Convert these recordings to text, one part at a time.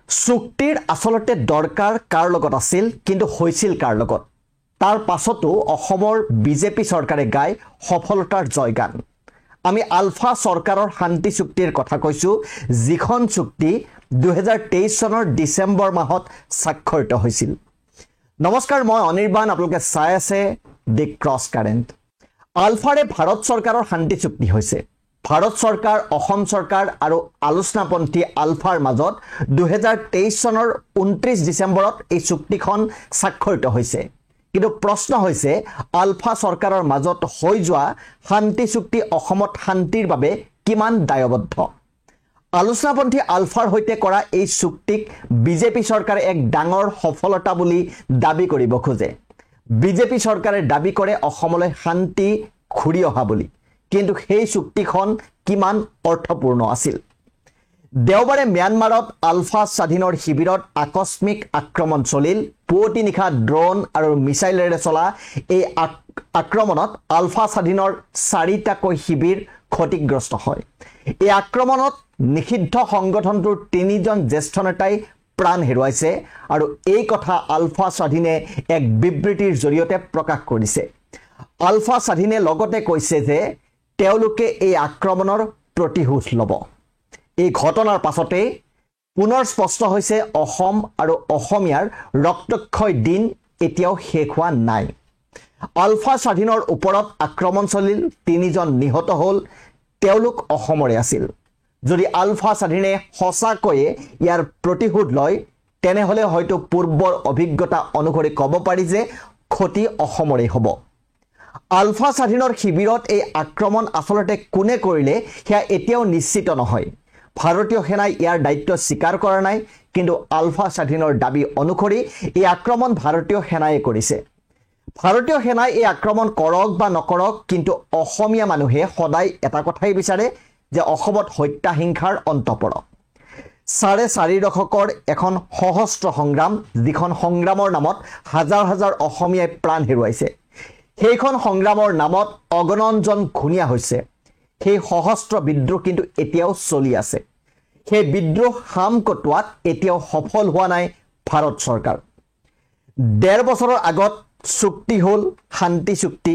চুক্তিৰ আসলতে দৰকাৰ কাৰ লগত আছিল কিন্তু হৈছিল কাৰ লগত তাৰ পাছতো অসমৰ বিজেপি চৰকাৰে গায় সফলতাৰ জয়গান আমি আলফা চৰকাৰৰ শান্তি চুক্তিৰ কথা কৈছো যিখন চুক্তি 2023 চনৰ ডিসেম্বৰ মাহত স্বাক্ষৰিত হৈছিল নমস্কাৰ মই অনিৰ্বাণ আপোনালোকে চাই আছে দি ক্ৰছ কাৰেন্ট আলফাৰে ভাৰত চৰকাৰৰ শান্তি চুক্তি হৈছে ভাৰত চৰকাৰ অসম চৰকাৰ আৰু আলোচনাপন্থী আলফাৰ মাজত 2023 চনৰ 29 ডিসেম্বৰত এই চুক্তিখন স্বাক্ষৰিত হৈছে কিন্তু প্ৰশ্ন হৈছে আলফা চৰকাৰৰ মাজত হৈ যোৱা শান্তি চুক্তি অসমত শান্তিৰ বাবে কিমান দায়বদ্ধ আলোচনাপন্থী আলফাৰ হৈতে কৰা এই চুক্তিক বিজেপি চৰকাৰে এক ডাঙৰ সফলতা বুলি দাবী কৰিব খোজে বিজেপি চৰকাৰে দাবী কৰে অসমলৈ শান্তি ঘূৰি অহা বুলি কিন্তু সেই চুক্তিখন কিমান অৰ্থপূৰ্ণ আছিল দেওবাৰে म्यांमाৰত আলফা স্বাধীনৰ শিবিৰত আকস্মিক আক্ৰমণ চলিল পুৱতি নিশা ড্ৰোন আৰু মিছাইলেৰে চলা এই আক্ৰমণত আলফা স্বাধীনৰ 4টাকৈ শিবিৰ ক্ষতিগ্ৰস্ত হয় এই আক্ৰমণত নিষিদ্ধ সংগঠনটোৰ 3জন জ্যেষ্ঠ নেতাই প্ৰাণ হেৰুৱাইছে আৰু এই কথা আলফা স্বাধীনে এক বিবৃতিৰ জৰিয়তে প্ৰকাশ কৰিছে আলফা স্বাধীনে লগতে কৈছে যে তেওঁলোকে এই আক্ৰমণৰ প্ৰতিশোধ ল'ব এই ঘটনাৰ পাছতে পুনৰ স্পষ্ট হৈছে অসম আৰু অসমীয়াৰ ৰক্তক্ষয় দিন এতিয়াও শেষ হোৱা নাই আলফা স্বাধীনৰ ওপৰত আক্ৰমণ চলিল 3জন নিহত হ'ল তেওঁলোক অসমৰে আছিল যদি আলফা স্বাধীনে সঁচাকৈয়ে ইয়াৰ প্ৰতিশোধ লয় তেনেহলে হয়তো পূৰ্বৰ অভিজ্ঞতা অনুসৰি ক'ব পাৰি যে ক্ষতি অসমৰে হ'ব আলফা স্বাধীনৰ শিবিৰত এই আক্ৰমণ আসলতে কোনে কৰিলে সেয়া এতিয়াও নিশ্চিত নহয় ভাৰতীয় সেনাই ইয়াৰ দায়িত্ব স্বীকাৰ কৰা নাই কিন্তু আলফা স্বাধীনৰ দাবী অনুসৰি এই আক্ৰমণ ভাৰতীয় সেনাই কৰিছে ভাৰতীয় সেনাই এই আক্ৰমণ কৰক বা নকৰক কিন্তু অসমীয়া মানুহে সদায় এটা কথাই বিচাৰে যে অসমত হত্যা হিংসাৰ অন্ত পৰক 4.5 দশকৰ এখন সহস্ৰ সংগ্ৰাম যিখন সংগ্ৰামৰ নামত হাজাৰ হাজাৰ অসমীয়াই প্ৰাণ হেৰুৱাইছে সেইখন সংগ্ৰামৰ নামত অগণনজন ঘুণীয়া হৈছে সেই সহস্ৰ বিদ্ৰোহ কিন্তু এতিয়াও চলি আছে সেই বিদ্ৰোহ হাম কটোৱাত এতিয়াও সফল হোৱা নাই ভাৰত চৰকাৰ 1.5 বছৰৰ আগত চুক্তি হ'ল শান্তি চুক্তি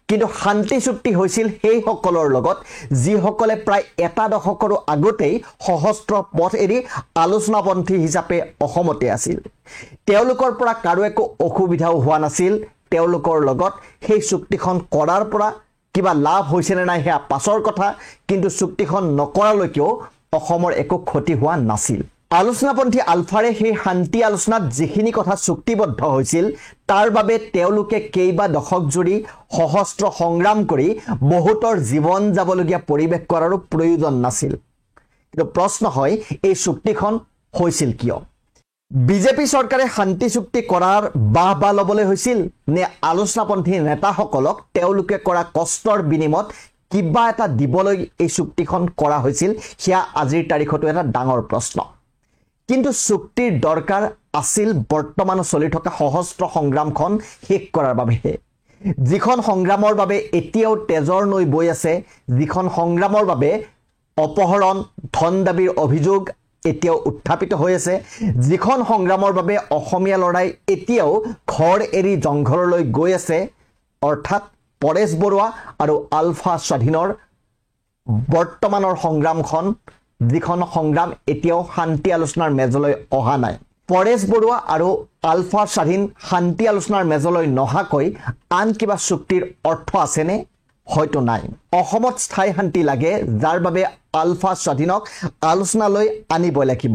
কিন্তু শান্তি চুক্তি হৈছিল সেই সকলৰ লগত যিসকলে প্ৰায় এটা দশকৰো আগতেই সহস্ৰ পথ এৰি আলোচনাপন্থী হিচাপে অসমতে আছিল তেওঁলোকৰ পৰা কাৰো একো অসুবিধাও হোৱা নাছিল তেওঁলোকৰ লগত সেই চুক্তিখন কৰাৰ পৰা কিবা লাভ হৈছে নে নাই হেয়া পাছৰ কথা কিন্তু চুক্তিখন নকৰালৈকেও অসমৰ একো ক্ষতি হোৱা নাছিল আলোচনাপন্থী আলফাৰে সেই শান্তি আলোচনাত যিখিনি কথা চুক্তিবদ্ধ হৈছিল তাৰ বাবে তেওঁলোকে কেইবা দশক জুৰি সহস্ৰ সংগ্ৰাম কৰি বহুতৰ জীৱন যাবলগীয়া পৰিৱেশ কৰাৰো প্ৰয়োজন নাছিল কিন্তু প্ৰশ্ন হয় এই চুক্তিখন হৈছিল কিয় বিজেপি চৰকাৰে শান্তি চুক্তি কৰাৰ বাহবা লবলৈ হৈছিল নে আলোচনাপন্থী নেতাসকলক তেওঁলোকে কৰা কষ্টৰ বিনিময়ত কিবা এটা দিবলৈ এই চুক্তিখন কৰা হৈছিল সেয়া আজিৰ তাৰিখতো এটা ডাঙৰ প্ৰশ্ন কিন্তু চুক্তিৰ দৰকাৰ আছিল বৰ্তমান চলি থকা সহস্ৰ সংগ্ৰামখন শেষ কৰাৰ বাবেহে যিখন সংগ্ৰামৰ বাবে এতিয়াও তেজৰ নৈ বৈ আছে যিখন সংগ্ৰামৰ বাবে অপহৰণ ধন দাবীৰ অভিযোগ এতিয়াও উত্থাপিত হৈ আছে যিখন সংগ্ৰামৰ বাবে অসমীয়া লৰাই এতিয়াও ঘৰ এৰি জংঘললৈ গৈ আছে অৰ্থাৎ পৰেশ বৰুৱা আৰু আলফা স্বাধীনৰ বৰ্তমানৰ সংগ্ৰামখন যিখন সংগ্ৰাম এতিয়াও শান্তি আলোচনাৰ মেজলৈ অহা নাই পৰেশ বৰুৱা আৰু আলফা স্বাধীন শান্তি আলোচনাৰ মেজলৈ নহাকৈ আন কিবা চুক্তিৰ অৰ্থ আছেনে হয়তো নাই অসমত স্থায়ী শান্তি লাগে যাৰ বাবে আলফা স্বাধীনক আলোচনালৈ আনিব লাগিব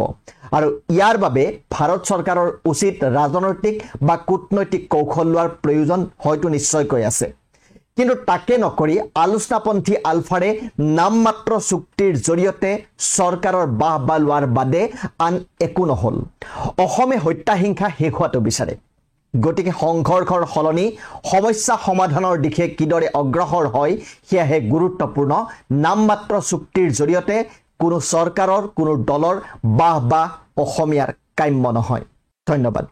আৰু ইয়াৰ বাবে ভাৰত চৰকাৰৰ উচিত ৰাজনৈতিক বা কূটনৈতিক কৌশল লোৱাৰ প্ৰয়োজন হয়তো নিশ্চয়কৈ আছে কিন্তু তাকে নকৰি আলোচনাপন্থী আলফাৰে নামমাত্ৰ চুক্তিৰ জৰিয়তে চৰকাৰৰ বাহবা লোৱাৰ বাদে আন একো নহল অসমে হত্যা হিংসা শেষ হোৱাটো বিচাৰে গতিকে সংঘৰ্ষৰ সলনি সমস্যা সমাধানৰ দিশে কিদৰে অগ্ৰসৰ হয় সেয়াহে গুৰুত্বপূৰ্ণ নামমাত্ৰ চুক্তিৰ জৰিয়তে কোনো চৰকাৰৰ কোনো দলৰ বাহবা অসমীয়াৰ কাম্য নহয় ধন্যবাদ